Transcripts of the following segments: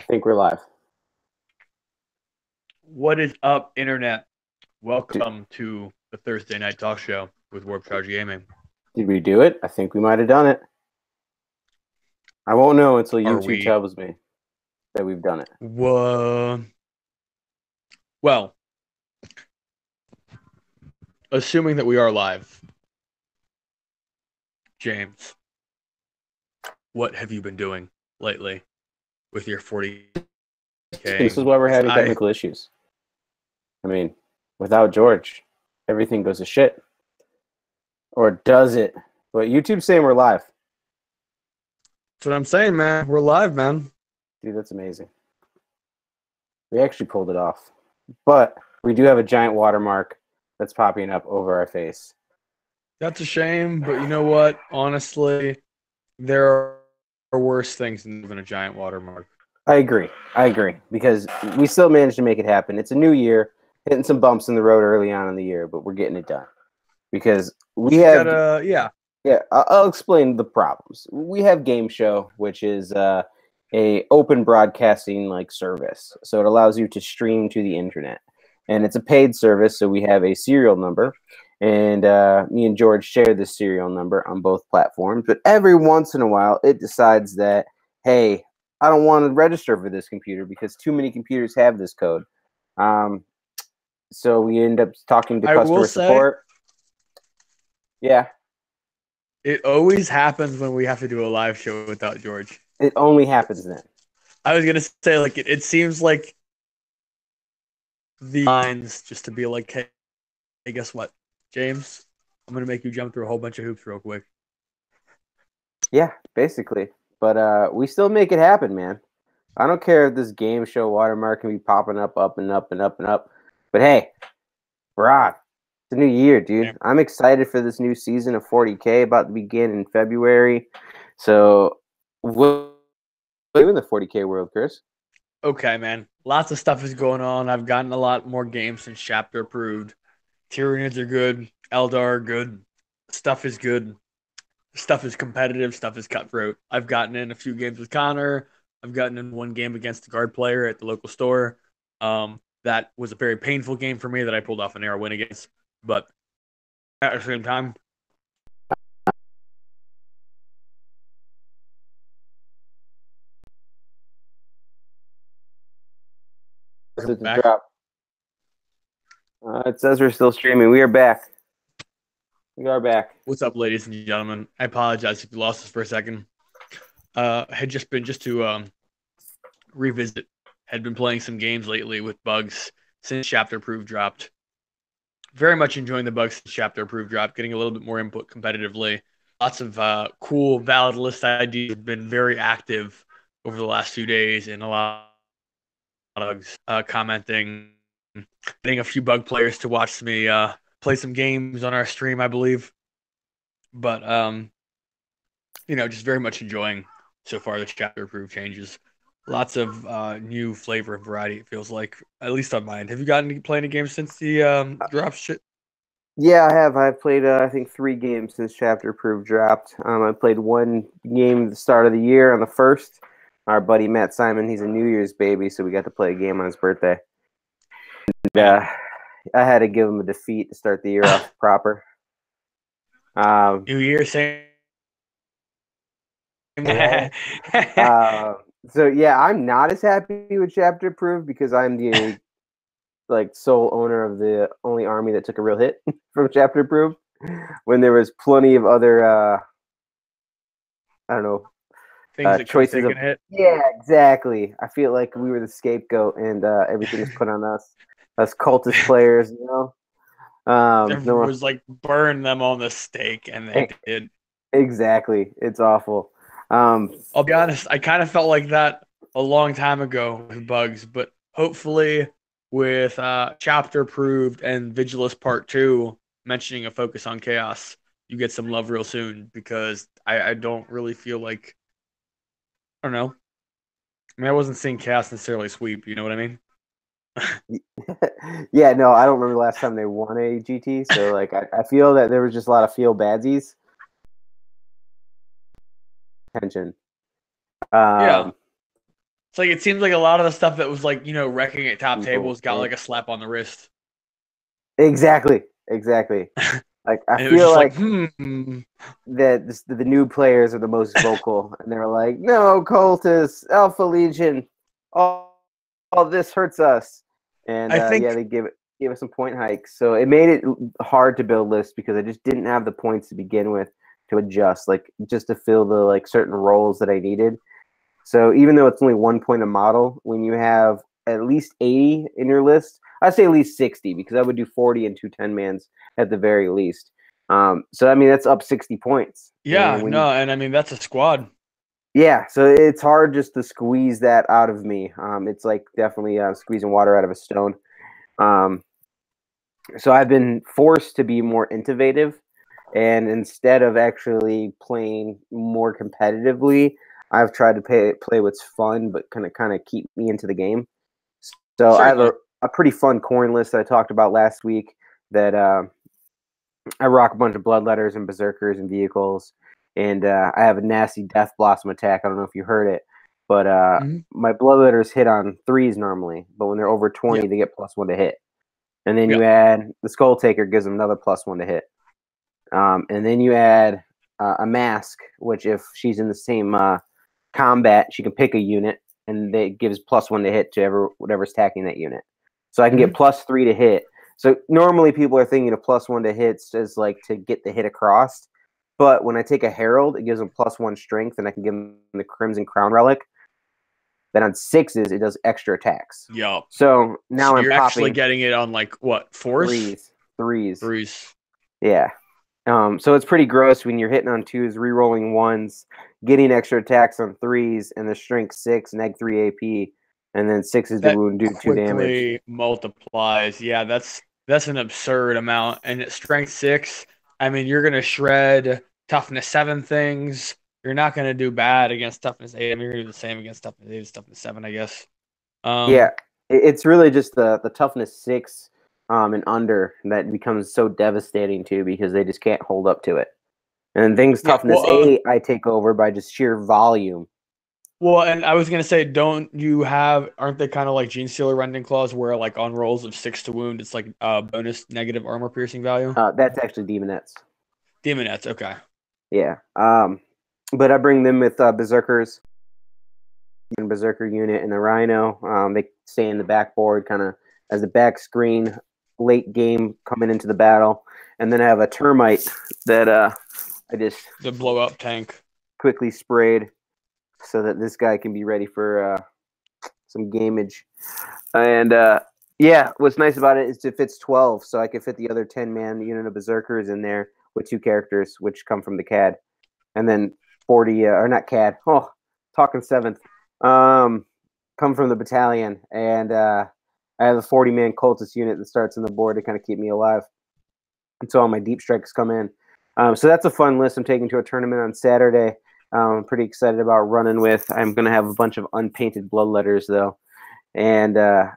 think we're live. What is up, Internet? Welcome to the Thursday Night Talk Show with Warp Charge Gaming. Did we do it? I think we might have done it. I won't know until YouTube tells me that we've done it. Well, assuming that we are live, James, what have you been doing lately with your 40k? This is why we're having technical issues. I mean, without George, everything goes to shit. Or does it? But YouTube's saying we're live. That's what I'm saying, man. We're live, man. Dude, that's amazing. We actually pulled it off. But we do have a giant watermark that's popping up over our face. That's a shame, but you know what? Honestly, there are worse things than a giant watermark. I agree, because we still managed to make it happen. It's a new year, hitting some bumps in the road early on in the year, but we're getting it done. Because we have... I'll explain the problems. We have Game Show, which is a open broadcasting like service. So it allows you to stream to the internet. And it's a paid service, so we have a serial number. And me and George share this serial number on both platforms. But every once in a while, it decides that, hey, I don't want to register for this computer because too many computers have this code. So we end up talking to customer support. Yeah. It always happens when we have to do a live show without George. It only happens then. I was going to say, like, it seems like the lines just to be like, hey, guess what, James? I'm going to make you jump through a whole bunch of hoops real quick. Yeah, basically. But we still make it happen, man. I don't care if this Game Show watermark can be popping up and up and up and up. But hey, Brock, it's a new year, dude. Yeah. I'm excited for this new season of 40k about to begin in February. So, what are you in the 40k world, Chris? Okay, man. Lots of stuff is going on. I've gotten a lot more games since chapter approved. Tyranids are good. Eldar are good. Stuff is good. Stuff is competitive. Stuff is cutthroat. I've gotten in a few games with Connor. I've gotten in one game against the guard player at the local store. That was a very painful game for me that I pulled off an arrow win against. But at the same time, drop. It says we're still streaming. We are back. We are back. What's up, ladies and gentlemen? I apologize if you lost us for a second. Had just to revisit. Had been playing some games lately with bugs since chapter approved dropped. Very much enjoying the bugs since chapter approved dropped. Getting a little bit more input competitively. Lots of cool, valid list ideas. Have been very active over the last few days, and a lot of bugs commenting. Getting a few bug players to watch me play some games on our stream, I believe. But just very much enjoying so far the chapter approved changes. Lots of new flavor and variety, it feels like, at least on mine. Have you gotten to play any games since the drop shit? Yeah, I have. I've played, I think, 3 games since chapter approved dropped. I played one game at the start of the year on the 1st. Our buddy Matt Simon, he's a New Year's baby, so we got to play a game on his birthday. And, I had to give him a defeat to start the year off proper. New Year, same. So yeah, I'm not as happy with chapter approved because I'm the sole owner of the only army that took a real hit from chapter approved. When there was plenty of other, I don't know, things that choices of hit. Yeah, exactly. I feel like we were the scapegoat, and everything was put on us cultist players. Everyone was like, burn them on the stake, and they did. Exactly. It's awful. I'll be honest, I kind of felt like that a long time ago with bugs, but hopefully with chapter approved and Vigilus Part 2 mentioning a focus on chaos, you get some love real soon, because I don't really feel like, I don't know. I mean, I wasn't seeing chaos necessarily sweep, you know what I mean? Yeah, no, I don't remember the last time they won a GT, so I feel that there was just a lot of feel badsies. Tension. Yeah. It's like it seems like a lot of the stuff that was like, wrecking at top tables got like a slap on the wrist. Exactly. Like I feel like that the new players are the most vocal, and they're like, "No, Cultists, Alpha Legion, all this hurts us." And I think they gave us some point hikes, so it made it hard to build lists because I just didn't have the points to begin with to adjust, like just to fill the like certain roles that I needed. So even though it's only 1 point a model, when you have at least 80 in your list, I'd say at least 60 because I would do 40 and 2 10-mans at the very least. So I mean that's up 60 points. Yeah, and I mean that's a squad. Yeah, so it's hard just to squeeze that out of me. It's like definitely squeezing water out of a stone. So I've been forced to be more innovative, and instead of actually playing more competitively, I've tried to play what's fun, but kind of keep me into the game. So I have a pretty fun coin list that I talked about last week that I rock a bunch of bloodletters and berserkers and vehicles, and I have a nasty death blossom attack. I don't know if you heard it, but my bloodletters hit on 3s normally, but when they're over 20, they get +1 to hit. And then you add the Skull Taker, gives them another +1 to hit. And then you add a mask, which if she's in the same combat, she can pick a unit, and it gives +1 to hit to whatever's attacking that unit. So I can get +3 to hit. So normally people are thinking of +1 to hits as like to get the hit across. But when I take a Herald, it gives them +1 strength, and I can give them the Crimson Crown Relic. Then on 6s, it does extra attacks. Yup. So now you're actually getting it on like what, 4s? 3s. Yeah. So it's pretty gross when you're hitting on 2s, re-rolling 1s, getting extra attacks on 3s, and the strength 6, neg 3 AP, and then 6s to wound, do 2 damage. Multiplies. Yeah, that's an absurd amount. And at strength 6, I mean, you're gonna shred toughness 7 things. You're not gonna do bad against toughness 8. I mean, you're gonna do the same against toughness 8 as toughness 7, I guess. Yeah, it's really just the toughness 6 and under that becomes so devastating too, because they just can't hold up to it. And things toughness 8, I take over by just sheer volume. Well, and I was gonna say, aren't they kind of like Gene Stealer Rending Claws, where like on rolls of 6 to wound, it's like bonus negative armor piercing value? That's actually Demonettes. Demonettes, okay. Yeah. But I bring them with Berserkers, Berserker unit, and the Rhino. They stay in the backboard, kind of as a back screen, late game coming into the battle. And then I have a Termite that I just the blow up tank quickly sprayed, so that this guy can be ready for some gamage. And what's nice about it is it fits 12, so I can fit the other 10-man unit of Berserkers in there with 2 characters, which come from the CAD. And then 40, or not CAD, talking 7th, come from the battalion. And I have a 40-man cultist unit that starts on the board to kind of keep me alive until all my deep strikes come in. So that's a fun list I'm taking to a tournament on Saturday. I'm pretty excited about running with. I'm going to have a bunch of unpainted bloodletters, though. And the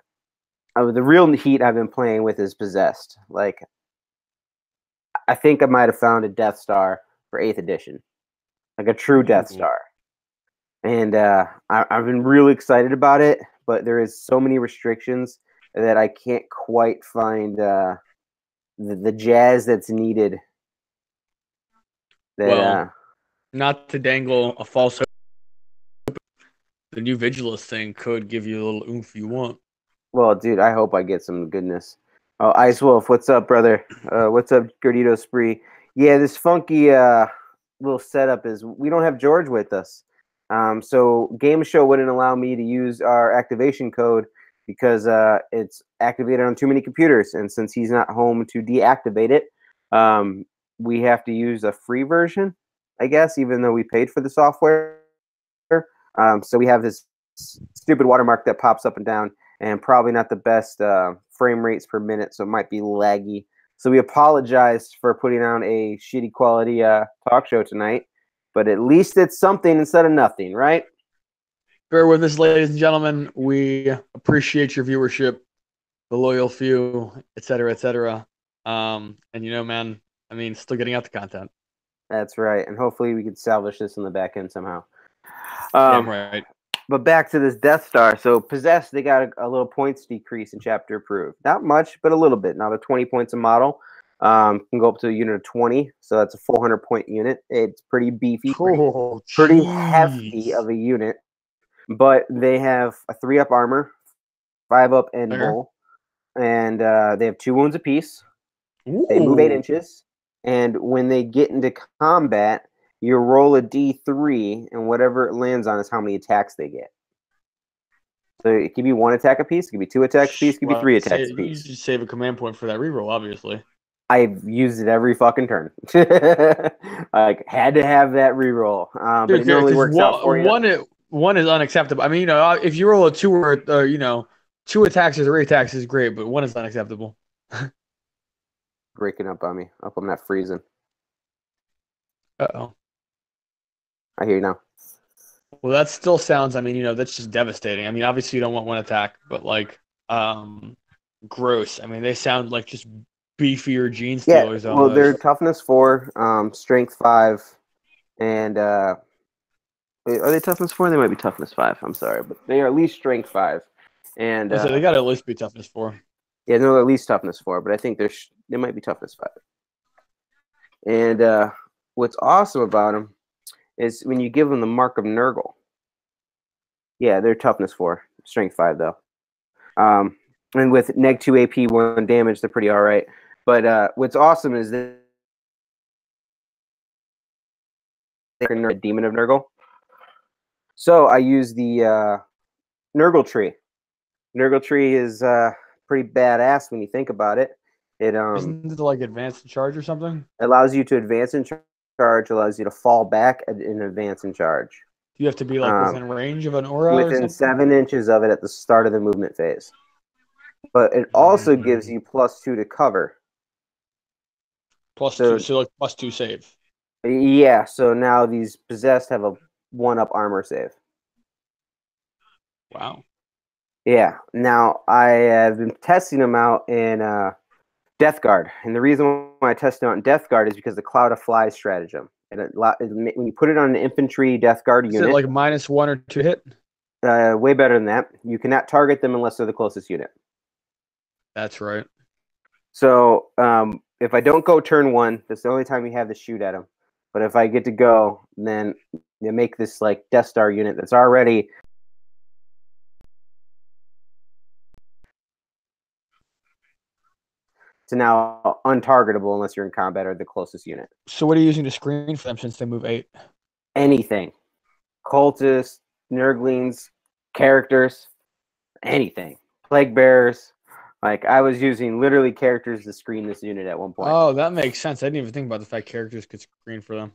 real heat I've been playing with is Possessed. Like, I think I might have found a Death Star for 8th edition. Like a true Death Star. And I've been really excited about it, but there is so many restrictions that I can't quite find the jazz that's needed. Not to dangle a false hope, the new Vigilist thing could give you a little oomph you want. Well, dude, I hope I get some goodness. Oh, Ice Wolf, what's up, brother? What's up, Gordito Spree? Yeah, this funky little setup is we don't have George with us. So Game Show wouldn't allow me to use our activation code because it's activated on too many computers. And since he's not home to deactivate it, we have to use a free version, I guess, even though we paid for the software. So we have this stupid watermark that pops up and down, and probably not the best frame rates per minute, so it might be laggy. So we apologize for putting on a shitty quality talk show tonight, but at least it's something instead of nothing, right? Bear with us, ladies and gentlemen. We appreciate your viewership, the loyal few, et cetera, et cetera. And man, I mean, still getting out the content. That's right, and hopefully we can salvage this in the back end somehow. Damn right. But back to this Death Star. So possessed, they got a little points decrease in chapter approved. Not much, but a little bit. Now they're 20 points a model. Can go up to a unit of 20, so that's a 400 point unit. It's pretty beefy, pretty hefty of a unit. But they have a 3-up armor, 5-up end bowl, and they have 2 wounds apiece. Ooh. They move 8 inches, and when they get into combat, you roll a d3, and whatever it lands on is how many attacks they get. So it could be 1 attack apiece, it could be 2 attacks apiece, it could be 3 attacks apiece. You should save a command point for that reroll, obviously. I've used it every fucking turn. Like, had to have that reroll. But it normally works out for you. One is unacceptable. I mean, if you roll a 2 or 2 attacks or 3 attacks is great, but 1 is unacceptable. Breaking up on me. Up, I'm not freezing. Uh-oh. I hear you now. Well, that still sounds, I mean, that's just devastating. I mean, obviously you don't want 1 attack, but like, gross. I mean, they sound like just beefier gene stealers. Yeah, well, they're toughness 4, strength 5, and are they toughness 4? They might be toughness 5. I'm sorry, but they are at least strength 5. And so they got to at least be toughness 4. Yeah, no, at least toughness 4, but I think they might be toughness 5. And what's awesome about them is when you give them the mark of Nurgle. Yeah, they're toughness 4, strength 5 though. And with -2 AP, 1 damage, they're pretty all right. But what's awesome is that they're a demon of Nurgle. So I use the Nurgle tree. Nurgle tree is pretty badass when you think about it. Isn't it like advance and charge or something? Allows you to advance and charge, allows you to fall back and advance and charge. You have to be like within range of an aura? Within 7 inches of it at the start of the movement phase. But it also gives you +2 to cover. +2, so like +2 save. Yeah, so now these possessed have a 1-up armor save. Wow. Yeah. Now I have been testing them out in Death Guard, and the reason why I tested them out in Death Guard is because the Cloud of Flies stratagem. And when you put it on an infantry Death Guard unit, is it like -1 or 2 hit? Way better than that. You cannot target them unless they're the closest unit. That's right. So if I don't go turn 1, that's the only time you have to shoot at them. But if I get to go, then you make this like Death Star unit that's already to now untargetable unless you're in combat or the closest unit. So what are you using to screen for them since they move 8? Anything. Cultists, Nurglings, characters, anything. Plague Bearers. Like, I was using literally characters to screen this unit at one point. Oh, that makes sense. I didn't even think about the fact characters could screen for them.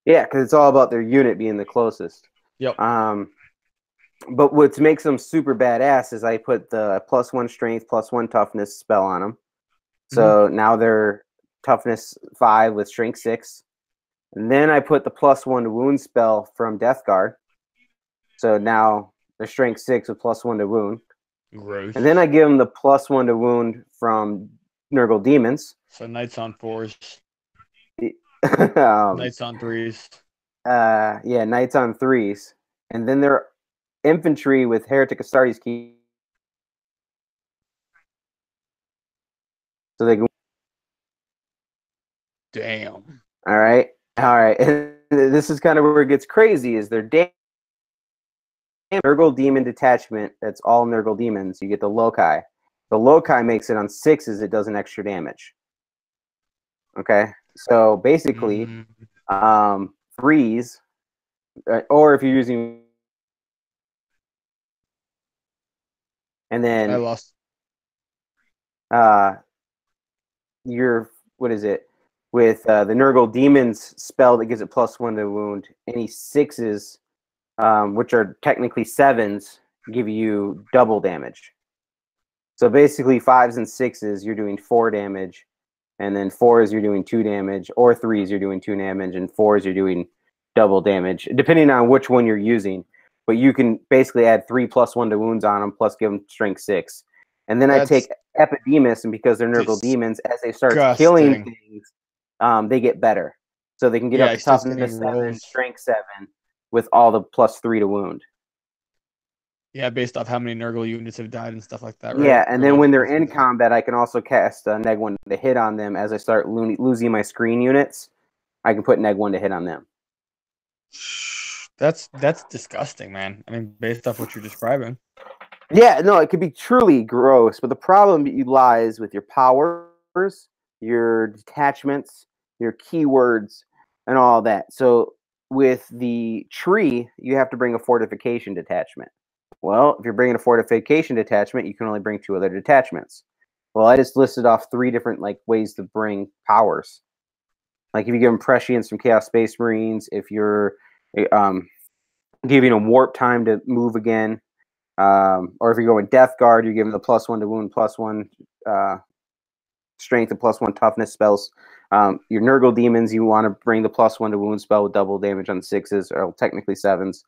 Yeah, because it's all about their unit being the closest. Yep. But what makes them super badass is I put the +1 strength, +1 toughness spell on them. So now they're toughness 5 with strength 6. And then I put the +1 wound spell from Death Guard. So now they're strength 6 with +1 to wound. Gross. And then I give them the +1 to wound from Nurgle Demons. So Knights on 4s. Knights on 3s. Yeah, Knights on 3s. And then they're infantry with Heretic Astartes key. So they can. Damn. All right. And this is kind of where it gets crazy. Is their Nurgle Demon detachment? That's all Nurgle Demons. You get the Loci. The Loci makes it on 6s. It does an extra damage. Okay. So basically, 3s, or if you're using, and then I lost. What is it? With the Nurgle Demons spell that gives it +1 to wound, any 6s, which are technically 7s, give you double damage. So basically 5s and 6s, you're doing 4 damage, and then 4s, you're doing 2 damage, or 3s, you're doing 2 damage, and 4s, you're doing double damage, depending on which one you're using. But you can basically add 3 +1 to wounds on them, plus give them strength 6. And then I take Epidemus, and because they're Nurgle Demons, as they start killing things, they get better. So they can get up to toughness 7, strength 7, with all the +3 to wound. Yeah, based off how many Nurgle units have died and stuff like that, right? Yeah, and then when they're in combat, I can also cast neg 1 to hit on them as I start losing my screen units. I can put neg 1 to hit on them. That's disgusting, man. I mean, based off what you're describing. Yeah, no, it could be truly gross, but the problem lies with your powers, your detachments, your keywords, and all that. So with the tree, you have to bring a fortification detachment. Well, if you're bringing a fortification detachment, you can only bring 2 other detachments. Well, I just listed off 3 different ways to bring powers. Like if you give them prescience from Chaos Space Marines, if you're giving them warp time to move again, or if you're going Death Guard, you're giving the +1 to wound, +1 strength, and +1 toughness spells. Your Nurgle demons, you want to bring the +1 to wound spell with double damage on 6s, or technically 7s.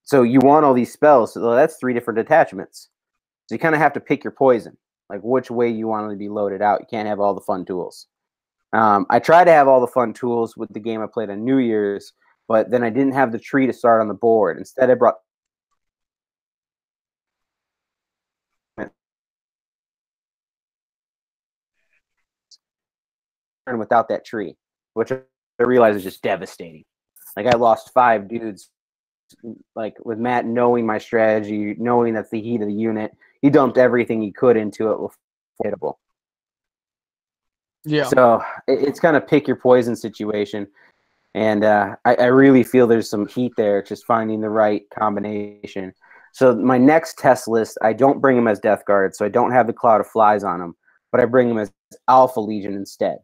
So you want all these spells. So that's 3 different detachments. So you kind of have to pick your poison, like which way you want to be loaded out. You can't have all the fun tools. I tried to have all the fun tools with the game I played on New Year's, but then I didn't have the tree to start on the board. Instead, I brought without that tree, which I realized is just devastating. Like I lost 5 dudes, like with Matt knowing my strategy, knowing that's the heat of the unit. He dumped everything he could into it with hittable. Yeah. So it's kind of pick your poison situation. And I really feel there's some heat there, just finding the right combination. So my next test list, I don't bring them as Death Guard, so I don't have the Cloud of Flies on them, but I bring them as Alpha Legion instead.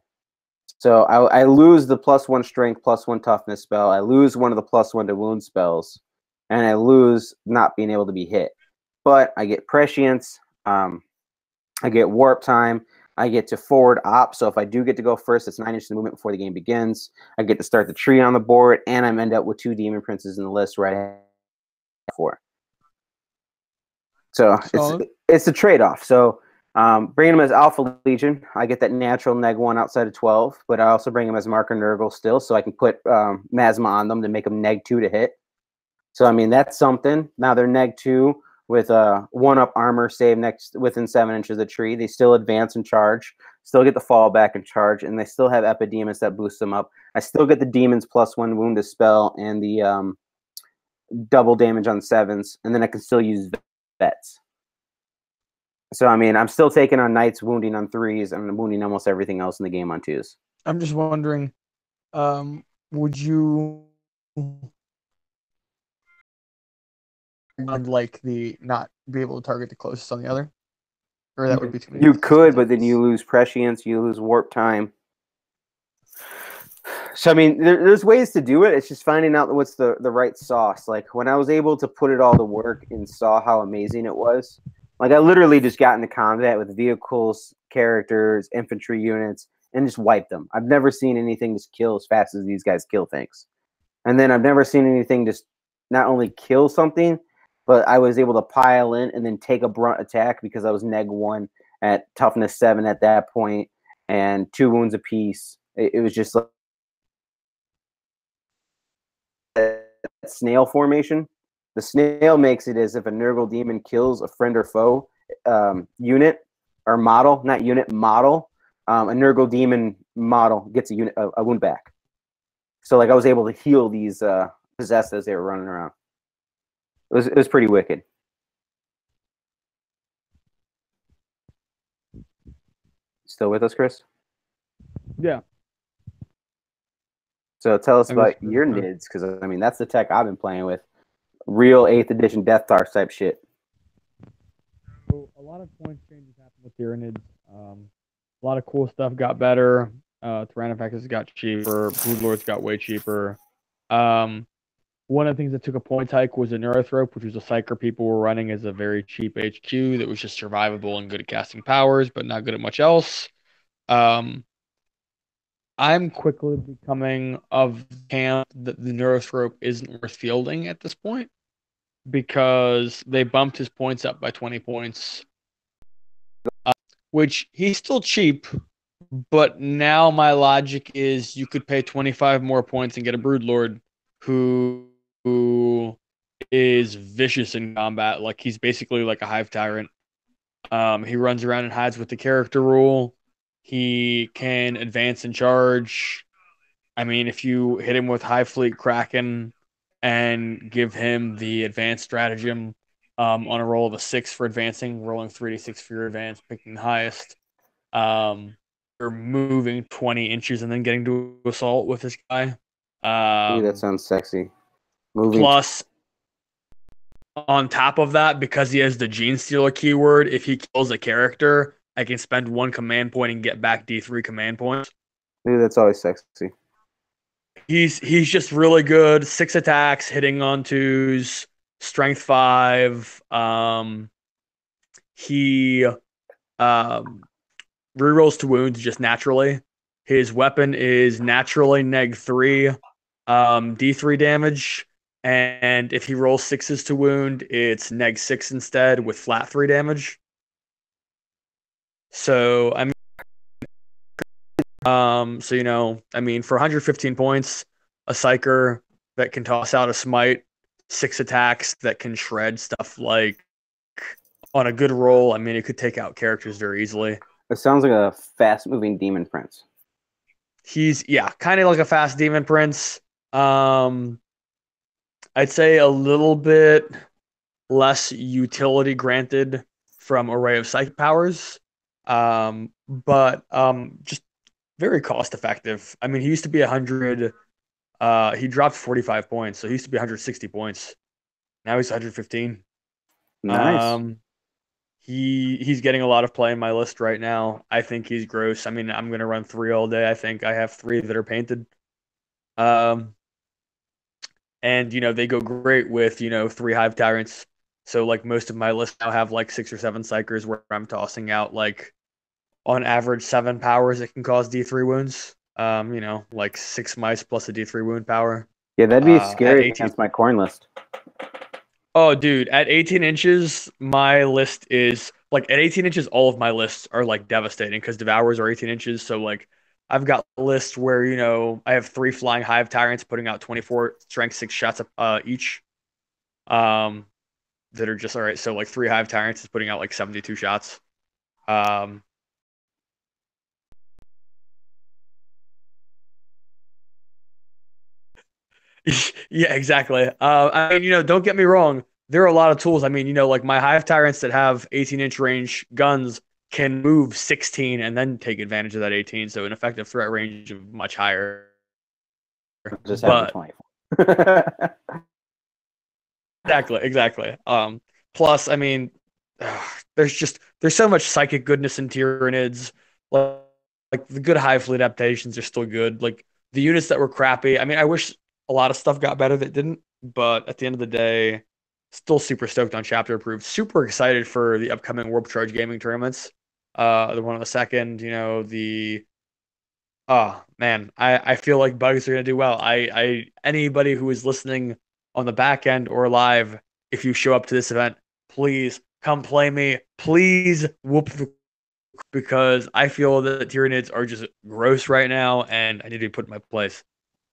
So I lose the +1 strength, +1 toughness spell. I lose one of the +1 to wound spells, and I lose not being able to be hit. But I get prescience, I get warp time, I get to forward op. So if I do get to go first, it's 9 inches of movement before the game begins. I get to start the tree on the board, and I end up with 2 Demon Princes in the list right before. So it's a trade-off. So bringing them as Alpha Legion, I get that natural neg 1 outside of 12, but I also bring them as Marker Nurgle still, so I can put Masma on them to make them neg 2 to hit. So I mean that's something. Now they're neg 2 with a 1-up armor save within 7 inches of the tree. They still advance and charge, still get the fallback and charge, and they still have Epidemius that boosts them up. I still get the demons +1 wound to spell and the double damage on 7s, and then I can still use vets. So I mean, I'm still taking on knights, wounding on 3s, and wounding almost everything else in the game on 2s. I'm just wondering, would you like the not be able to target the closest on the other, or that would be too many? You could, but then you lose prescience, you lose warp time. So I mean, there's ways to do it. It's just finding out what's the right sauce. Like when I was able to put it all to work and saw how amazing it was. Like I literally just got into combat with vehicles, characters, infantry units, and just wiped them. I've never seen anything just kill as fast as these guys kill things. And then I've never seen anything just not only kill something, but I was able to pile in and then take a brunt attack because I was neg 1 at toughness 7 at that point and 2 wounds apiece. It was just like that snail formation. The snail makes it as if a Nurgle demon kills a friend or foe unit or model, not unit, model. A Nurgle demon model gets a wound back. So like I was able to heal these possessed as they were running around. It was pretty wicked. Still with us, Chris? Yeah. So tell us about your NIDs, because I mean that's the tech I've been playing with. Real 8th edition Death Star type shit. So a lot of points changes happened with Tyranids. A lot of cool stuff got better. Tyrannofactors got cheaper. Broodlords got way cheaper. One of the things that took a point hike was a Neurothrope, which was a Psyker people were running as a very cheap HQ that was just survivable and good at casting powers, but not good at much else. I'm quickly becoming of camp that the Neurothrope isn't worth fielding at this point because they bumped his points up by 20 points, which he's still cheap, but now my logic is you could pay 25 more points and get a Broodlord who is vicious in combat. Like, he's basically like a hive tyrant. He runs around and hides with the character rule. He can advance and charge. I mean, if you hit him with High Fleet Kraken and give him the advanced stratagem on a roll of a 6 for advancing, rolling 3d6 for your advance, picking the highest, you're moving 20 inches and then getting to assault with this guy. Ooh, that sounds sexy. Moving plus, on top of that, because he has the Gene Stealer keyword, if he kills a character, I can spend 1 command point and get back D3 command points. Ooh, that's always sexy. He's just really good. 6 attacks, hitting on 2s, strength 5. He rerolls to wounds just naturally. His weapon is naturally neg 3, D3 damage. And if he rolls 6s to wound, it's neg 6 instead with flat 3 damage. So, I mean, for 115 points, a Psyker that can toss out a smite, 6 attacks that can shred stuff like on a good roll. I mean, it could take out characters very easily. It sounds like a fast-moving Demon Prince. He's, kind of like a fast Demon Prince. I'd say a little bit less utility granted from Array of Psychic powers, but just very cost effective. I mean, he used to be 100. He dropped 45 points, so he used to be 160 points. Now he's 115. Nice. He's getting a lot of play in my list right now. I think he's gross. I mean, I'm going to run 3 all day. I think I have 3 that are painted. And, they go great with, 3 Hive Tyrants. So, like, most of my lists now have, like, 6 or 7 Psychers where I'm tossing out, like, on average, 7 powers that can cause D3 wounds. Like 6 mice plus a D3 wound power. Yeah, that'd be scary against my corn list. Oh, dude, at 18 inches, my list is like at 18 inches, all of my lists are like devastating because Devourers are 18 inches. So like I've got lists where, I have 3 flying Hive Tyrants putting out 24 strength 6 shots each. That are just all right. So like 3 Hive Tyrants is putting out like 72 shots. Yeah, exactly. I mean, don't get me wrong. There are a lot of tools. I mean, like my Hive Tyrants that have 18-inch range guns can move 16 and then take advantage of that 18. So an effective threat range of much higher. Just have 24. Exactly. Plus, I mean, there's so much psychic goodness in Tyranids. Like the good Hive Fleet adaptations are still good. Like the units that were crappy. I mean, I wish a lot of stuff got better that didn't, but at the end of the day, still super stoked on chapter approved. Super excited for the upcoming Warp Charge gaming tournaments. The one on the 2nd, I feel like bugs are gonna do well. Anybody who is listening on the back end or live, if you show up to this event, please come play me. Please whoop the, because I feel that Tyranids are just gross right now, and I need to be put in my place.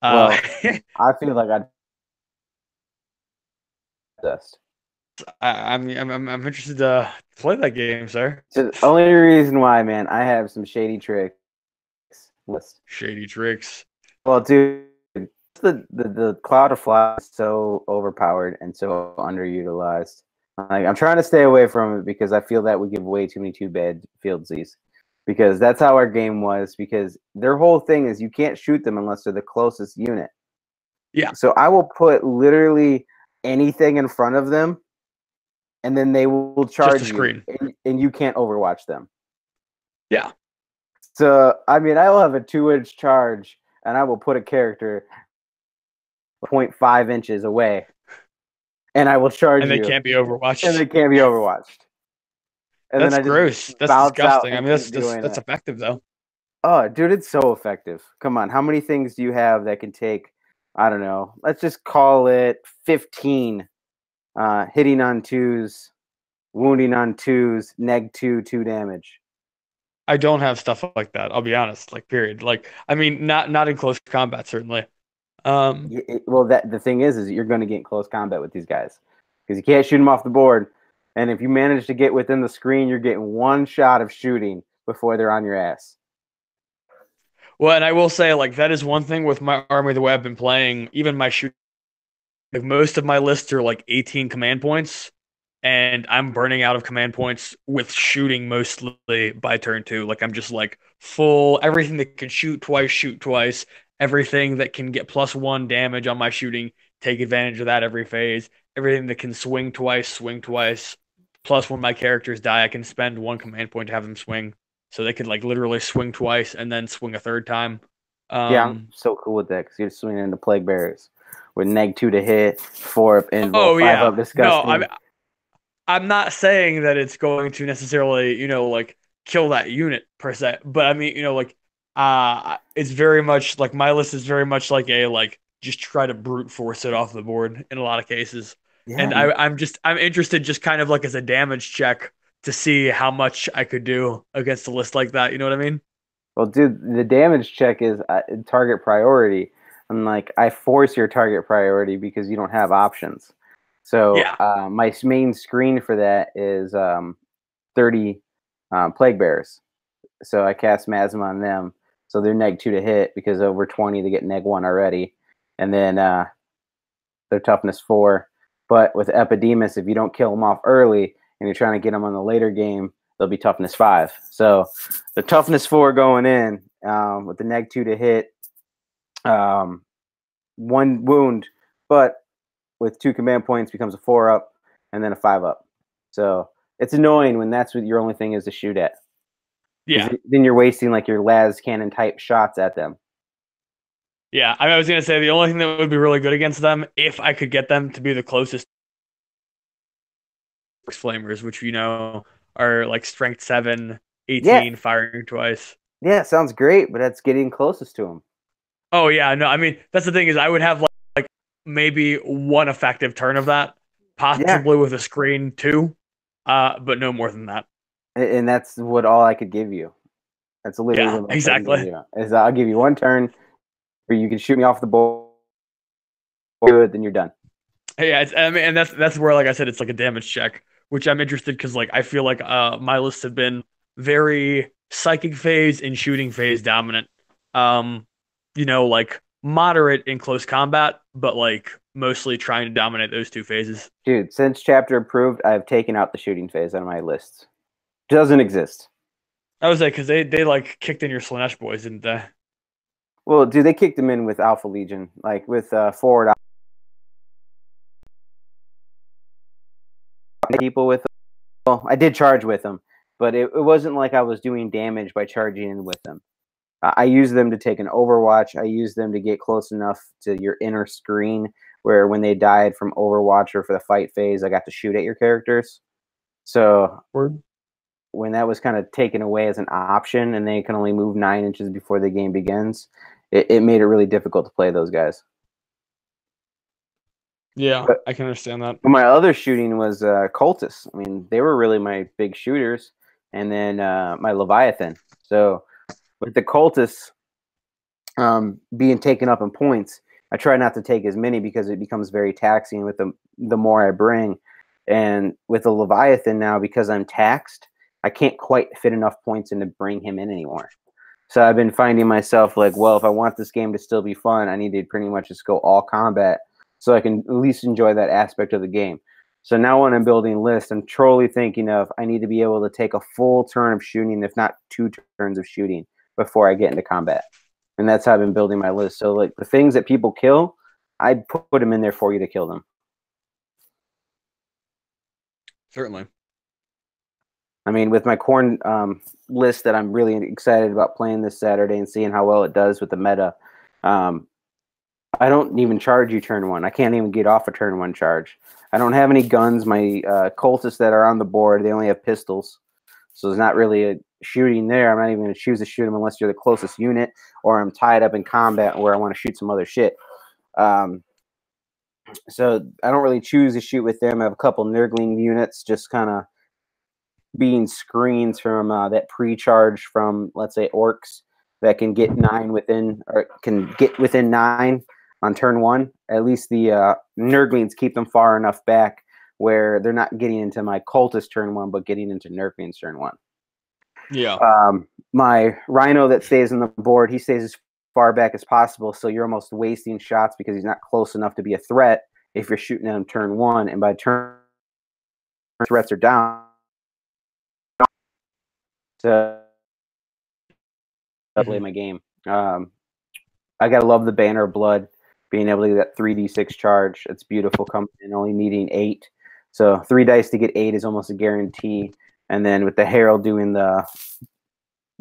Well, I feel like I'd dust. I'm interested to play that game, sir. So the only reason why, man, I have some shady tricks list. Shady tricks. Well, dude, the Cloud of Fly is so overpowered and so underutilized. Like, I'm trying to stay away from it because I feel that we give way too many 2-bad fieldsies. Because that's how our game was. Because their whole thing is you can't shoot them unless they're the closest unit. Yeah. So I will put literally anything in front of them, and then they will charge you, and you can't overwatch them. Yeah. So, I mean, I will have a 2-inch charge, and I will put a character 0.5 inches away, and I will charge you. And they can't be overwatched. And they can't be overwatched. And that's gross. That's disgusting. I mean, that's effective, though. Oh, dude, it's so effective. Come on. How many things do you have that can take, I don't know, let's just call it 15 hitting on 2s, wounding on 2s, neg 2 damage? I don't have stuff like that. I'll be honest. Like, period. Like, I mean, not in close combat, certainly. Well, the thing is you're going to get in close combat with these guys because you can't shoot them off the board. And if you manage to get within the screen, you're getting one shot of shooting before they're on your ass. Well, and I will say, like, that is one thing with my army, the way I've been playing, even my shooting, like, most of my lists are like 18 command points, and I'm burning out of command points with shooting mostly by turn 2. Like, I'm just like full, everything that can shoot twice, everything that can get +1 damage on my shooting, take advantage of that every phase, everything that can swing twice. Plus, when my characters die, I can spend 1 command point to have them swing. So they could like literally swing twice and then swing a third time. Yeah, I'm so cool with that because you're swinging into Plague Bearers with -2 to hit, 4 up invul, 5 up disgusting. No, I'm not saying that it's going to necessarily, like kill that unit per se, but I mean, like, it's very much like my list is very much like a like just try to brute force it off the board in a lot of cases. Yeah, and I'm interested just kind of like as a damage check to see how much I could do against a list like that. You know what I mean? Well, dude, the damage check is target priority. I'm like, I force your target priority because you don't have options. So yeah. My main screen for that is 30 Plague Bearers. So I cast Miasma on them. So they're -2 to hit because over 20 they get -1 already. And then they're toughness 4. But with Epidemus, if you don't kill them off early and you're trying to get them on the later game, they'll be toughness 5. So the toughness 4 going in with the -2 to hit, 1 wound, but with 2 command points becomes a 4 up and then a 5 up. So it's annoying when that's what your only thing is to shoot at. Yeah. Then you're wasting like your las cannon type shots at them. Yeah, I was going to say the only thing that would be really good against them, if I could get them to be the closest flamers, which are like strength 7, 18, firing twice. Yeah, sounds great, but that's getting closest to them. Oh yeah, no, I mean that's the thing is I would have like maybe 1 effective turn of that, possibly with a screen 2, but no more than that. And that's what all I could give you. That's literally what exactly. Is I'll give you 1 turn where you can shoot me off the board, good, then you're done. Yeah, and that's where, like I said, it's like a damage check, which I'm interested because like I feel like my lists have been very psychic phase and shooting phase dominant. Like moderate in close combat, but like mostly trying to dominate those 2 phases. Dude, since chapter approved, I've taken out the shooting phase on my list. Doesn't exist. I was like, because they like kicked in your Slanesh boys, didn't they? Well, dude, they kicked them in with Alpha Legion, like with forward people with them. Well, I did charge with them, but it wasn't like I was doing damage by charging in with them. I use them to take an Overwatch. I use them to get close enough to your inner screen where when they died from Overwatch or for the fight phase, I got to shoot at your characters. So when that was kind of taken away as an option and they can only move 9 inches before the game begins, it made it really difficult to play those guys. Yeah, I can understand that. My other shooting was Cultists. I mean, they were really my big shooters. And then my Leviathan. So with the Cultists being taken up in points, I try not to take as many because it becomes very taxing with the more I bring. And with the Leviathan now, because I'm taxed, I can't quite fit enough points in to bring him in anymore. So I've been finding myself like, well, if I want this game to still be fun, I need to pretty much just go all combat so I can at least enjoy that aspect of the game. So now when I'm building lists, I'm truly thinking of I need to be able to take a full turn of shooting, if not 2 turns of shooting, before I get into combat. And that's how I've been building my list. So like the things that people kill, I put them in there for you to kill them. Certainly. I mean, with my corn list that I'm really excited about playing this Saturday and seeing how well it does with the meta, I don't even charge you turn 1. I can't even get off a turn 1 charge. I don't have any guns. My cultists that are on the board, they only have pistols. So there's not really a shooting there. I'm not even going to choose to shoot them unless you're the closest unit or I'm tied up in combat where I want to shoot some other shit. So I don't really choose to shoot with them. I have a couple Nurgling units just kind of being screens from that pre-charge from, let's say, orcs that can get 9 within, or can get within 9 on turn 1. At least the Nurglings keep them far enough back where they're not getting into my cultist turn 1, but getting into Nurglings turn 1. Yeah. My Rhino that stays on the board, he stays as far back as possible, so you're almost wasting shots because he's not close enough to be a threat if you're shooting at him turn 1, and by turn threats are down to play my game. I gotta love the Banner of Blood, being able to get that 3d6 charge. It's beautiful coming in, only needing 8. So 3 dice to get 8 is almost a guarantee. And then with the Herald doing the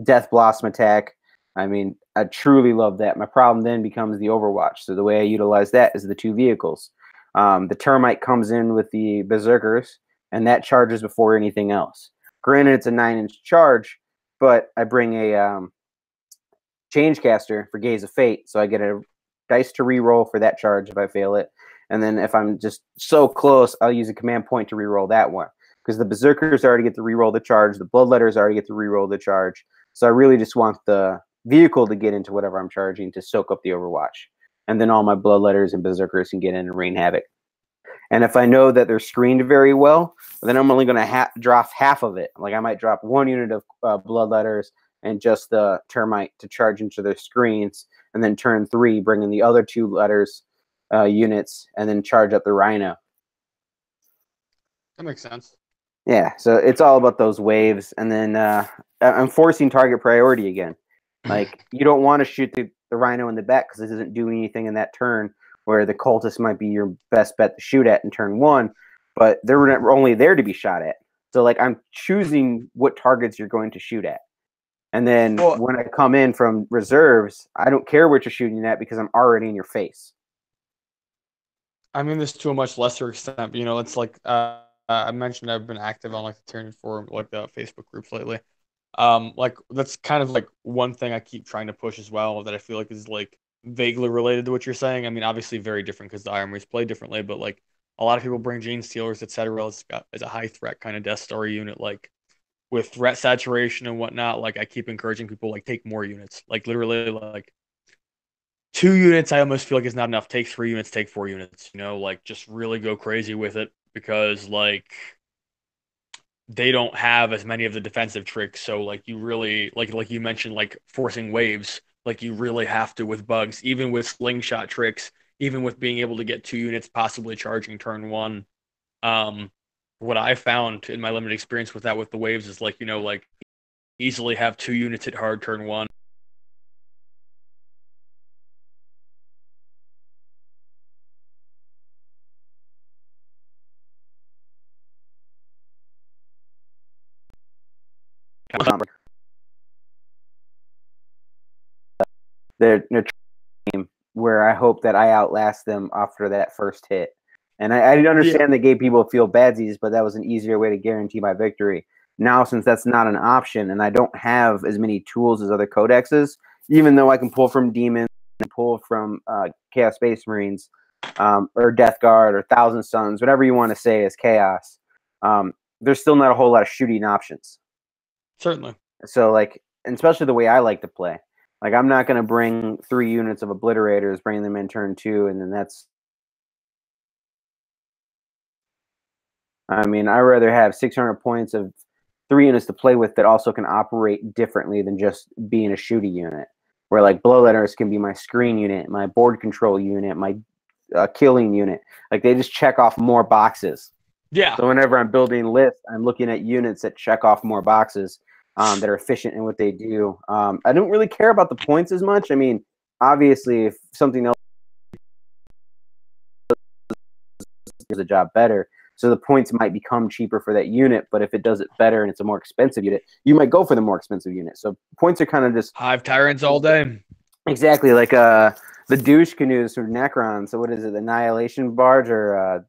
Death Blossom attack, I mean, I truly love that. My problem then becomes the Overwatch. So the way I utilize that is the 2 vehicles. The Termite comes in with the Berserkers, and that charges before anything else. Granted, it's a 9-inch charge, but I bring a Changecaster for Gaze of Fate, so I get a dice to reroll for that charge if I fail it. And then if I'm just so close, I'll use a command point to reroll that one. Because the Berserkers already get to reroll the charge, the Bloodletters already get to reroll the charge. So I really just want the vehicle to get into whatever I'm charging to soak up the Overwatch. And then all my Bloodletters and Berserkers can get in and rain havoc. And if I know that they're screened very well, then I'm only going to drop half of it. Like I might drop 1 unit of Bloodletters and just the Termite to charge into their screens, and then turn 3, bring in the other 2 letters units, and then charge up the Rhino. That makes sense. Yeah, so it's all about those waves, and then I'm forcing target priority again. Like, you don't want to shoot the Rhino in the back because it doesn't do anything in that turn, where the Cultist might be your best bet to shoot at in turn 1, but they're only there to be shot at. So, like, I'm choosing what targets you're going to shoot at. And then when I come in from reserves, I don't care what you're shooting at because I'm already in your face. I mean this to a much lesser extent, but, it's like I mentioned I've been active on like the Tyranid forum, like the Facebook groups lately. Like that's kind of like one thing I keep trying to push as well that I feel like is like vaguely related to what you're saying. I mean, obviously very different because the armories play differently, but like a lot of people bring Gene Stealers, etc. as a high threat kind of Death Star unit, like with threat saturation and whatnot. Like I keep encouraging people like take more units, like literally like 2 units. I almost feel like is not enough. Take 3 units, take 4 units. Like just really go crazy with it because like they don't have as many of the defensive tricks. So like you really like you mentioned like forcing waves. Like you really have to with bugs, even with slingshot tricks, even with being able to get 2 units possibly charging turn 1. What I found in my limited experience with that with the waves is like like easily have 2 units hit hard turn 1. They're team where I hope that I outlast them after that first hit. And I didn't understand that gave people feel badsies, but that was an easier way to guarantee my victory. Now, since that's not an option, and I don't have as many tools as other codexes, even though I can pull from Demons and pull from Chaos Space Marines, or Death Guard, or Thousand Suns, whatever you want to say is Chaos, there's still not a whole lot of shooting options. Certainly. So, like, and especially the way I like to play. Like, I'm not going to bring 3 units of Obliterators, bring them in turn 2, and then that's... I mean, I'd rather have 600 points of 3 units to play with that also can operate differently than just being a shooty unit. Where, like, Bloodletters can be my screen unit, my board control unit, my killing unit. Like, they just check off more boxes. Yeah. So whenever I'm building lists, I'm looking at units that check off more boxes. That are efficient in what they do. I don't really care about the points as much. I mean, obviously, if something else does the job better, so the points might become cheaper for that unit, but if it does it better and it's a more expensive unit, you might go for the more expensive unit. So points are kind of just... Hive Tyrants all day. Exactly, like the douche canoes from Necron. So what is it, the Annihilation Barge or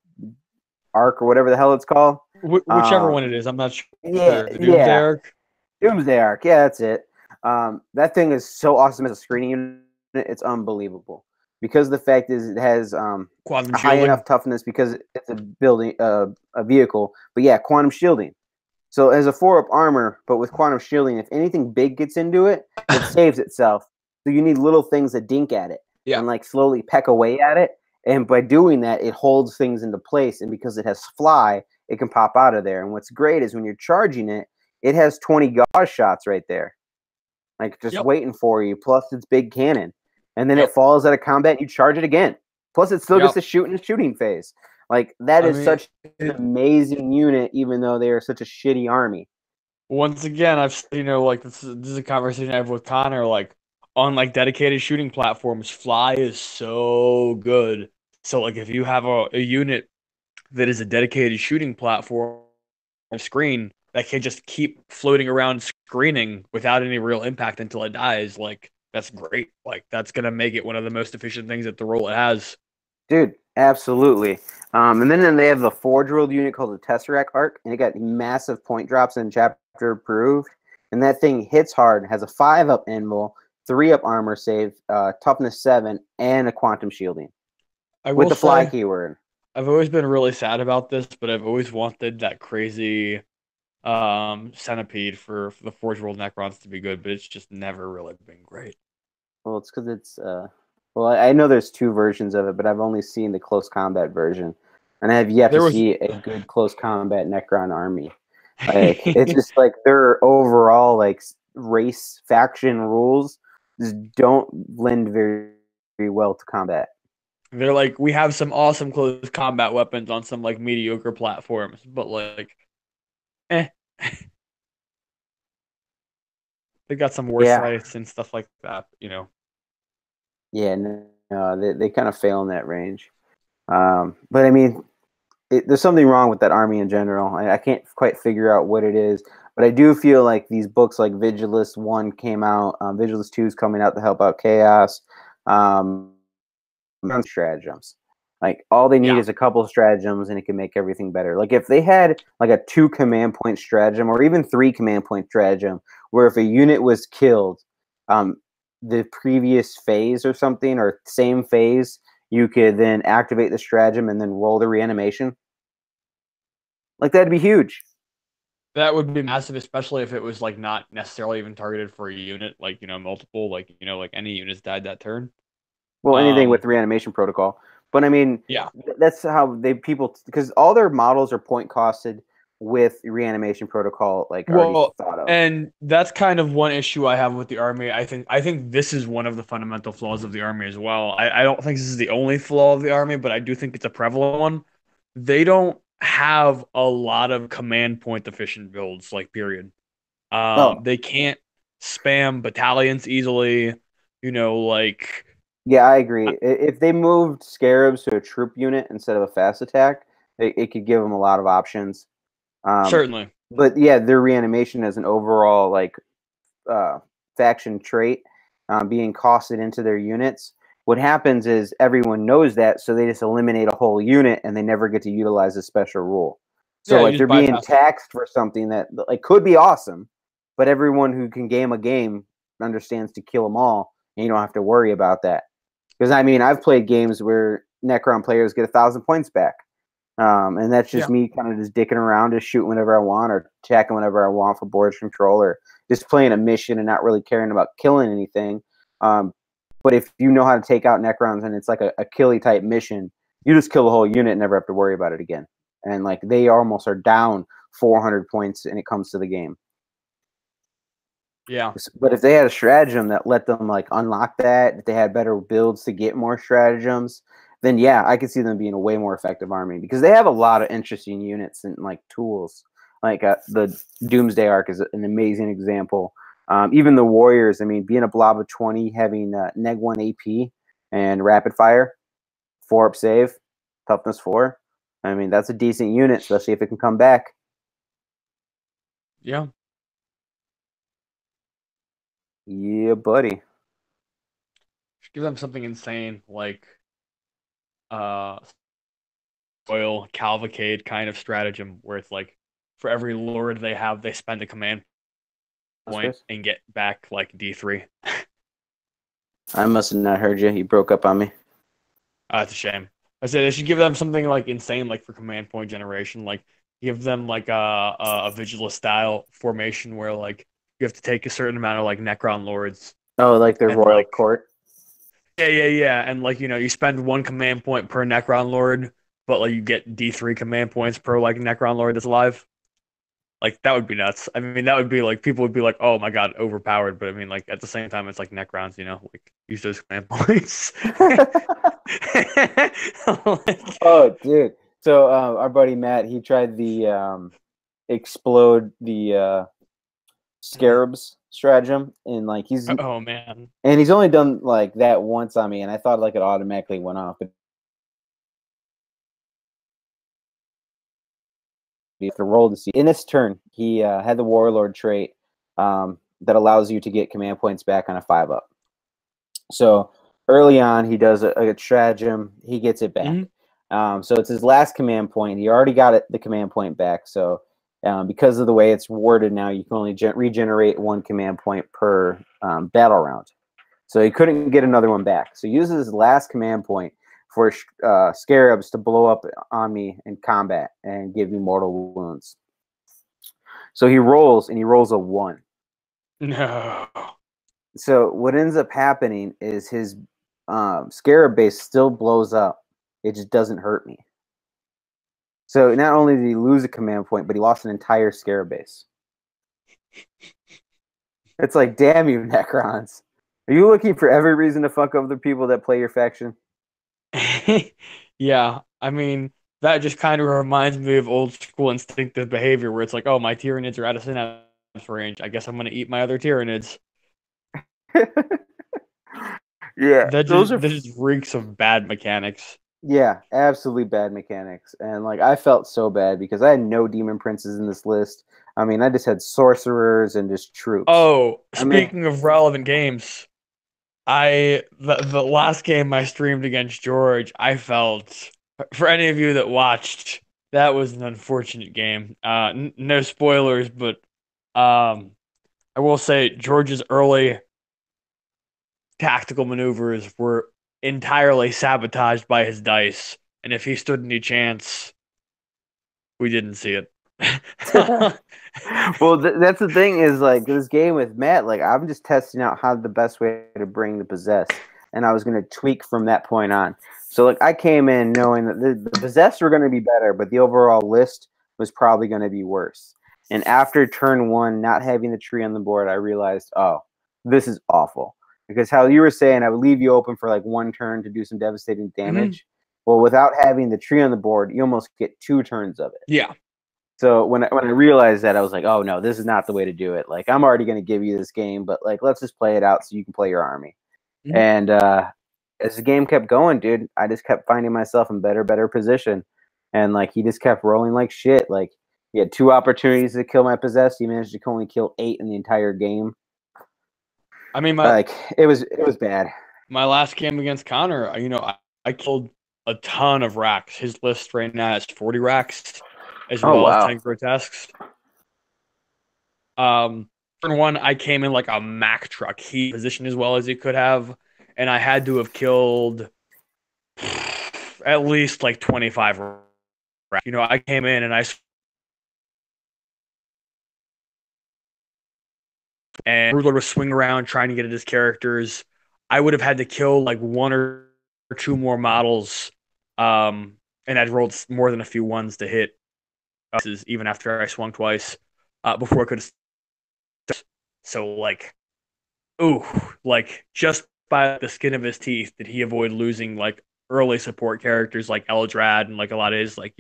Arc or whatever the hell it's called? Whichever one it is, I'm not sure. Yeah, the Doomsday Arc? Doomsday Arc, yeah, that's it. That thing is so awesome as a screening unit, it's unbelievable. Because the fact is it has high enough toughness because it's a vehicle. But yeah, quantum shielding. So as a 4-up armor, but with quantum shielding, if anything big gets into it, it saves itself. So you need little things that dink at it. and like slowly peck away at it. And by doing that, it holds things into place. And because it has fly, it can pop out of there. And what's great is when you're charging it, it has 20 gauze shots right there, like just waiting for you. Plus its big cannon, and then it falls out of combat. And you charge it again. Plus it still gets to shoot in a shooting phase. Like that is such an amazing unit, even though they are such a shitty army. Once again, I've like this is a conversation I have with Connor. Like on like dedicated shooting platforms, fly is so good. So like if you have a unit that is a dedicated shooting platform screen that can just keep floating around screening without any real impact until it dies, like that's great. Like that's gonna make it one of the most efficient things that the role it has. Dude, absolutely. And then they have the Forge World unit called the Tesseract Arc, and it got massive point drops in chapter approved. And that thing hits hard, has a 5-up invul, 3-up armor save, toughness 7, and a quantum shielding. With the fly keyword. I've always been really sad about this, but I've always wanted that crazy centipede for the Forge World Necrons to be good, but it's just never really been great. Well, it's because it's well, I know there's 2 versions of it, but I've only seen the close combat version, and I have yet to see a good close combat Necron army. Like it's just like their overall like race faction rules just don't lend very, very well to combat. They're like, we have some awesome close combat weapons on some like mediocre platforms, but like, they got some worse sites and stuff like that, Yeah, no, they kind of fail in that range. But I mean, there's something wrong with that army in general. I can't quite figure out what it is, but I do feel like these books like Vigilus 1 came out, Vigilus 2 is coming out to help out Chaos, stratagems. Like all they need is a couple of stratagems and it can make everything better. Like if they had like a 2 command point stratagem or even 3 command point stratagem where if a unit was killed the previous phase or something or same phase, you could then activate the stratagem and then roll the reanimation. Like that'd be huge. That would be massive, especially if it was like not necessarily even targeted for a unit, like multiple, like like any units died that turn. Well, anything with the reanimation protocol. But I mean, that's how because all their models are point costed with reanimation protocol, like already thought of. And that's kind of one issue I have with the army. I think this is one of the fundamental flaws of the army as well. I don't think this is the only flaw of the army, but I do think it's a prevalent one. They don't have a lot of command point efficient builds, like period. They can't spam battalions easily, like. Yeah, I agree. If they moved Scarabs to a troop unit instead of a fast attack, it could give them a lot of options. Certainly. But yeah, their reanimation as an overall like faction trait being costed into their units. What happens is everyone knows that, so they just eliminate a whole unit and they never get to utilize a special rule. So like they're being taxed for something that like could be awesome, but everyone who can game a game understands to kill them all, and you don't have to worry about that. Because I mean, I've played games where Necron players get 1,000 points back. And that's just me kind of just dicking around, just shooting whenever I want or attacking whenever I want for board control or just playing a mission and not really caring about killing anything. But if you know how to take out Necrons and it's like a killy type mission, you just kill the whole unit and never have to worry about it again. And like they almost are down 400 points when it comes to the game. Yeah. But if they had a stratagem that let them like unlock that, if they had better builds to get more stratagems, then yeah, I could see them being a way more effective army because they have a lot of interesting units and like tools. Like the Doomsday Arc is an amazing example. Even the Warriors, I mean, being a blob of 20, having neg 1 AP and rapid fire, 4-up save, toughness 4. I mean, that's a decent unit, especially if it can come back. Yeah. Yeah, buddy. Just give them something insane like oil cavalcade kind of stratagem where it's like for every lord they have, they spend a command point and get back like D3. I must have not heard you. You broke up on me. That's a shame. I said they should give them something like insane, like for command point generation, like give them like a Vigilus style formation where like you have to take a certain amount of like Necron lords. Oh, like the Royal Court. Yeah. And like, you spend 1 command point per Necron Lord, but like you get D3 command points per like Necron Lord that's alive. Like that would be nuts. I mean, that would be like people would be like, "Oh my god, overpowered." But I mean, like at the same time, it's like Necrons, like use those command points. Oh, dude. So our buddy Matt, he tried the explode the scarabs stratagem, and like oh man, and he's only done like that once on me, and I thought like it automatically went off, but you have to roll to see. In this turn, he had the warlord trait that allows you to get command points back on a 5-up. So early on, he does a stratagem, he gets it back. So it's his last command point. He already got the command point back. So because of the way it's worded now, you can only regenerate 1 command point per battle round. So he couldn't get another one back. So he uses his last command point for scarabs to blow up on me in combat and give me mortal wounds. So he rolls, and he rolls a 1. No. So what ends up happening is his scarab base still blows up. It just doesn't hurt me. So not only did he lose a command point, but he lost an entire scarab base. It's like, damn you, Necrons. Are you looking for every reason to fuck over the people that play your faction? Yeah, I mean, that just kind of reminds me of old school instinctive behavior where it's like, oh, my Tyranids are out of synapse range. I guess I'm going to eat my other Tyranids. Yeah, that just reeks of bad mechanics. Yeah, absolutely bad mechanics. And like I felt so bad because I had no demon princes in this list. I mean, I just had sorcerers and just troops. Oh, speaking of relevant games, the last game I streamed against George, I felt, for any of you that watched, that was an unfortunate game. No spoilers, but I will say George's early tactical maneuvers were entirely sabotaged by his dice, and if he stood any chance, we didn't see it. Well, that's the thing is like this game with Matt, like I'm just testing out how the best way to bring the possessed, and I was going to tweak from that point on. So like I came in knowing that the possessed were going to be better, but the overall list was probably going to be worse. And after turn 1, not having the tree on the board, I realized, oh, this is awful. Because how you were saying, I would leave you open for like 1 turn to do some devastating damage. Well, without having the tree on the board, you almost get 2 turns of it. Yeah. So when I realized that, I was like, oh no, this is not the way to do it. Like I'm already going to give you this game, but like let's just play it out so you can play your army. And as the game kept going, dude, I just kept finding myself in better position. And like he just kept rolling like shit. Like he had 2 opportunities to kill my possessed. He managed to only kill 8 in the entire game. I mean, it was bad. My last game against Connor, I killed a ton of racks. His list right now is 40 racks, as well as 10 grotesques. Turn 1, I came in like a Mack truck. He positioned as well as he could have, and I had to have killed at least like 25 racks. I came in and Ruler was swinging around trying to get at his characters. I would have had to kill like 1 or 2 more models, and I'd rolled more than a few 1s to hit, even after I swung twice, before I could have. So like, just by the skin of his teeth did he avoid losing like early support characters like Eldrad and like a lot of his like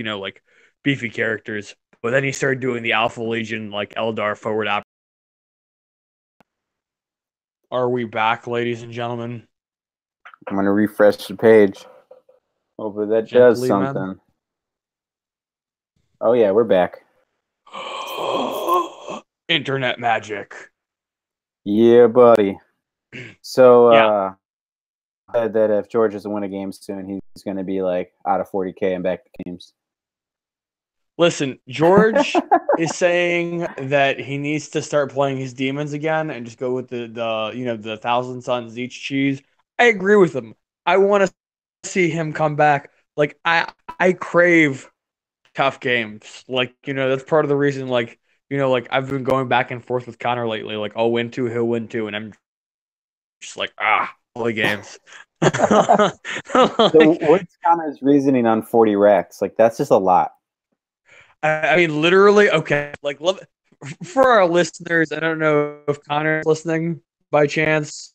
beefy characters. But then he started doing the Alpha Legion like Eldar forward op. Are we back, ladies and gentlemen? I'm gonna refresh the page. Hopefully that does something. Man. Oh yeah, we're back. Internet magic. Yeah, buddy. So that if George doesn't win a game soon, he's gonna be like out of 40k and back to games. Listen, George is saying that he needs to start playing his demons again and just go with the 1,000 Suns each cheese. I agree with him. I want to see him come back. Like I crave tough games. Like, that's part of the reason like I've been going back and forth with Connor lately. Like I'll win 2, he'll win 2, and I'm just like all the games. So what's Connor's reasoning on 40 racks? Like, that's just a lot. I mean, literally, okay. Like, for our listeners, I don't know if Connor's listening by chance.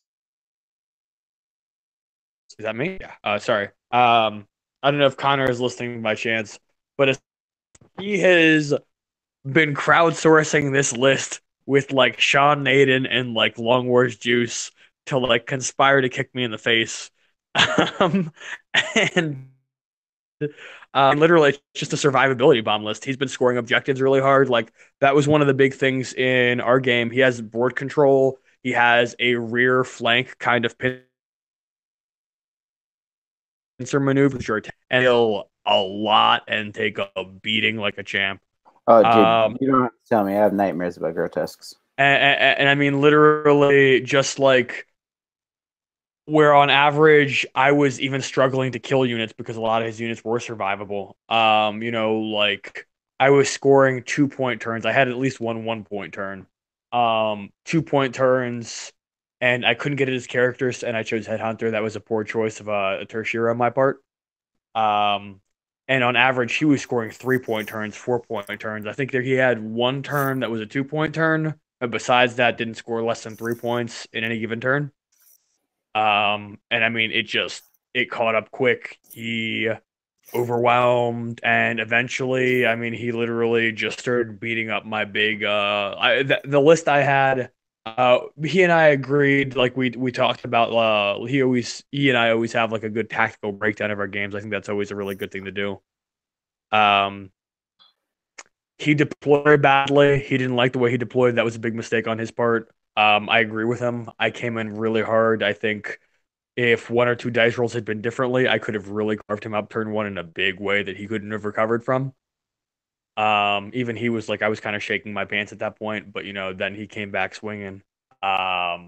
Is that me? Yeah. Sorry. I don't know if Connor is listening by chance, but he has been crowdsourcing this list with like Sean Naden and like Long Wars Juice to like conspire to kick me in the face. Um, and literally, it's just a survivability bomb list. He's been scoring objectives really hard. Like, that was one of the big things in our game. He has board control. He has a rear flank kind of pincer maneuver, and he'll a lot and take a beating like a champ. Oh, dude, you don't have to tell me. I have nightmares about grotesques. And I mean, literally, just like where on average I was even struggling to kill units because a lot of his units were survivable. Like I was scoring 2-point turns. I had at least one 1-point turn. 2-point turns, and I couldn't get his characters, and I chose Headhunter. That was a poor choice of a tertiary on my part. And on average, he was scoring 3-point turns, 4-point turns. I think that he had one turn that was a 2-point turn, but besides that, didn't score less than 3 points in any given turn. And I mean, it caught up quick. He overwhelmed, and eventually, I mean, he literally just started beating up my big. The list I had. He and I agreed. Like we talked about. He and I always have like a good tactical breakdown of our games. I think that's always a really good thing to do. He deployed badly. He didn't like the way he deployed. That was a big mistake on his part. I agree with him. I came in really hard. I think if one or two dice rolls had been differently, I could have really carved him up turn one in a big way that he couldn't have recovered from. Even he was like, I was kind of shaking my pants at that point, but then he came back swinging. As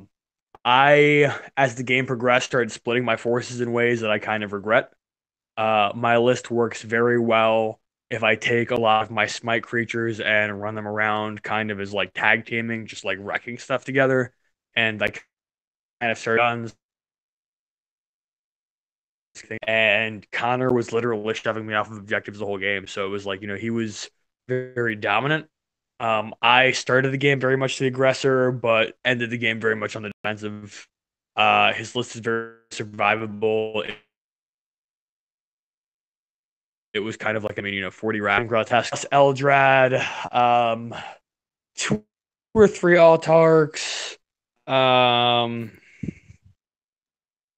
the game progressed, started splitting my forces in ways that I kind of regret. My list works very well if I take a lot of my smite creatures and run them around kind of as like tag teaming, just like wrecking stuff together. And like kind of start guns. And Connor was literally shoving me off of objectives the whole game. So it was like, he was very dominant. I started the game very much the aggressor, but ended the game very much on the defensive. His list is very survivable. It was kind of like, 40 round grotesque Eldrad, 2 or 3 autarchs,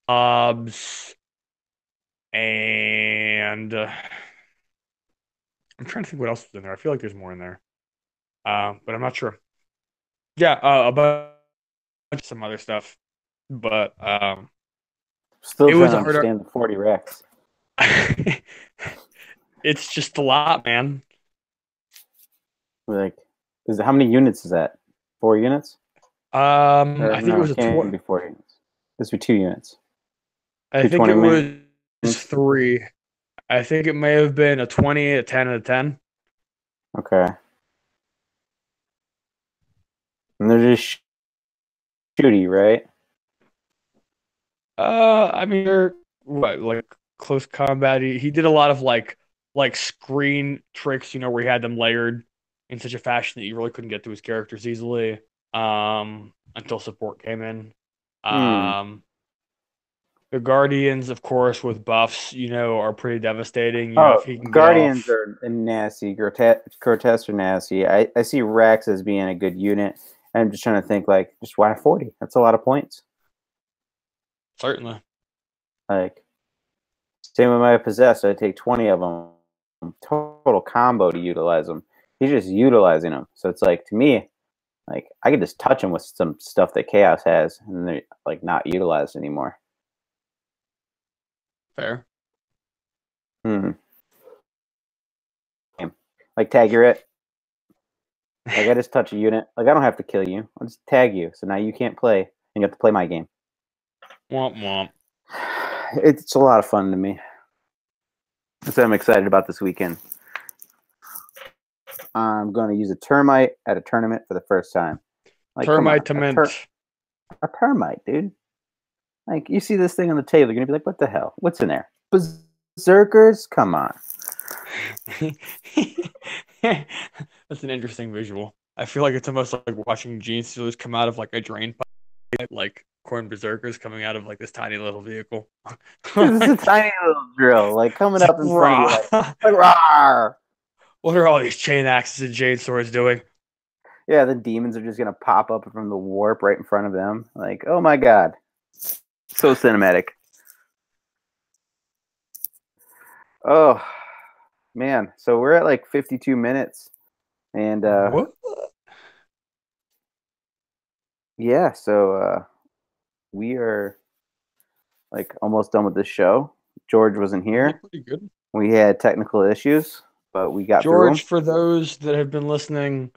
obs, and I'm trying to think what else was in there. I feel like there's more in there, but I'm not sure. Yeah, a bunch of some other stuff, but still trying to understand the 40 racks. It's just a lot, man. Like, how many units is that? 4 units? I think it was 4 units. This would be 2 units. I think it was 3. I think it may have been a 20, a 10, and a 10. Okay. And they're just shooty, right? I mean, they're like close combat. He did a lot of like screen tricks, where he had them layered in such a fashion that you really couldn't get to his characters easily. Until support came in. The Guardians, of course, with buffs, are pretty devastating. If he can Guardians are nasty. Grotesques are nasty. I see Rax as being a good unit. I'm just trying to think, like, just why 40? That's a lot of points. Certainly. Like, same with my Possessed. I take 20 of them. Total combo to utilize them. He's just utilizing them. So it's like, to me, like, I could just touch them with some stuff that Chaos has, and they're, like, not utilized anymore. Fair. Like, tag your it. Like, I just touch a unit. Like, I don't have to kill you. I'll just tag you. So now you can't play, and you have to play my game. Womp womp. It's a lot of fun to me. So I'm excited about this weekend. I'm going to use a termite at a tournament for the first time. Like, termite to mint. A termite, dude. Like, you see this thing on the table, you're gonna be like, what the hell? What's in there? Berserkers? Come on. That's an interesting visual. I feel like it's almost like watching Gene Stealers come out of like a drain pipe, like corn berserkers coming out of like this tiny little vehicle. This is a tiny little drill, like coming up in front of you, like rawr! What are all these chain axes and chain swords doing? Yeah, the demons are just gonna pop up from the warp right in front of them. Like, oh my god, so cinematic. Oh man, so we're at like 52 minutes, and what? Yeah, so we are like almost done with the show. George wasn't here. Pretty good. We had technical issues, but we got George, through for those that have been listening,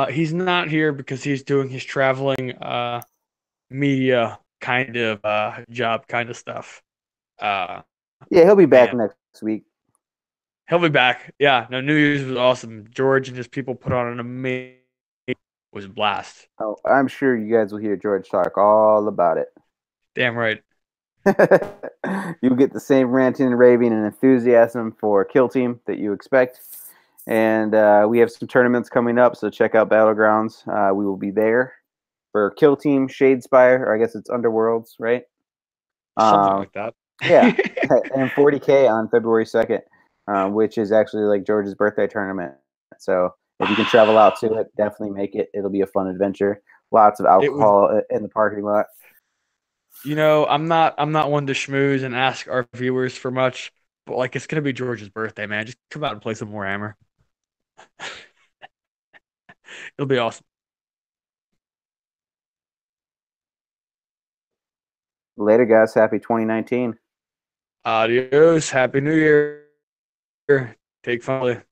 he's not here because he's doing his traveling media kind of job kind of stuff. Yeah, he'll be back next week. He'll be back. Yeah, no, New Year's was awesome. George and his people put on an amazing was a blast. Oh, I'm sure you guys will hear George talk all about it. Damn right. You'll get the same ranting and raving and enthusiasm for Kill Team that you expect. And we have some tournaments coming up, so check out Battlegrounds. We will be there for Kill Team, Shadespire, or I guess it's Underworlds, right? Something like that. Yeah, and 40k on February 2nd, which is actually like George's birthday tournament. So if you can travel out to it, definitely make it. It'll be a fun adventure. Lots of alcohol in the parking lot. You know, I'm not one to schmooze and ask our viewers for much, but like it's gonna be George's birthday, man. Just come out and play some Warhammer. It'll be awesome. Later, guys. Happy 2019. Adios. Happy New Year. Take fun.